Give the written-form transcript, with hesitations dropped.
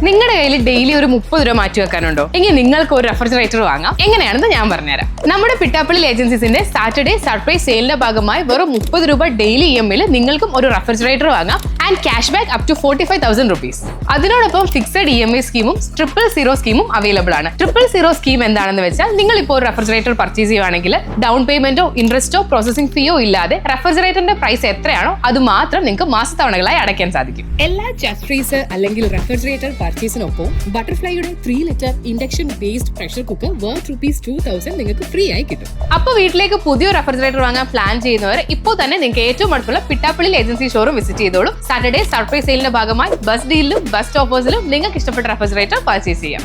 നിങ്ങളുടെ കയ്യിൽ ഡെയിലി ഒരു 30 രൂപ മാറ്റി വെക്കാനുണ്ടോ? എങ്കിൽ നിങ്ങൾക്ക് ഒരു റെഫ്രിജറേറ്റർ വാങ്ങാം. എങ്ങനെയാണെന്ന് ഞാൻ പറഞ്ഞുതരാം. നമ്മുടെ പിട്ടാപ്പിള്ളിൽ ഏജൻസീസിന്റെ സാറ്റർഡേ സർപ്രൈസ് സെയിലിന്റെ ഭാഗമായി വെറും 30 രൂപ ഡെയിലി EMI നിങ്ങൾക്കും ഒരു റെഫ്രിജറേറ്റർ വാങ്ങാം and cash back up to 45,000 rupees. അതിനോടൊപ്പം ഫിക്സഡ് EMI സ്കീമും 000 സ്കീമും അവൈലബിൾ ആണ്. 000 സ്കീം എന്താണെന്ന് വെച്ചാൽ നിങ്ങൾ ഇപ്പോൾ ഒരു റെഫ്രിജറേറ്റർ പർച്ചേസ് ചെയ്യുകയാണെങ്കിൽ ഡൗൺ പേയ്മെന്റോ ഇൻട്രസ്റ്റോ പ്രോസസിംഗ് ഫീയോ ഇല്ലാതെ റെഫ്രിജറേറ്ററിന്റെ പ്രൈസ് എത്രയാണോ അത് മാത്രം നിങ്ങൾക്ക് മാസത്തവണകളായി അടയ്ക്കാൻ സാധിക്കും. എല്ലാ ചെസ്റ്റ് ഫ്രീസർ അല്ലെങ്കിൽ റെഫ്രിജറേറ്റർ പർച്ചേസിനൊപ്പം ബട്ടർഫ്ലൈയുടെ 3 litre induction based pressure cooker worth ₹2,000 നിങ്ങൾക്ക് ഫ്രീ ആയി കിട്ടും. അപ്പോൾ വീട്ടിലേക്ക് പുതിയ റെഫ്രിജറേറ്റർ വാങ്ങാൻ പ്ലാൻ ചെയ്യുന്നവർ ഇപ്പോൾ തന്നെ നിങ്ങൾക്ക് ഏറ്റവും അടുത്തുള്ള പിട്ടാപ്പിള്ളിൽ ഏജൻസി ഷോറൂം വിസിറ്റ് ചെയ്തോളൂ. സാറ്റർഡേ സർപ്രൈസ് സെയിലിന്റെ ഭാഗമായി ബസ് ഡീലിലും ബെസ്റ്റ് ഓഫേഴ്സിലും നിങ്ങൾക്ക് ഇഷ്ടപ്പെട്ട റെഫ്രിജറേറ്റർ പർച്ചേസ് ചെയ്യാം.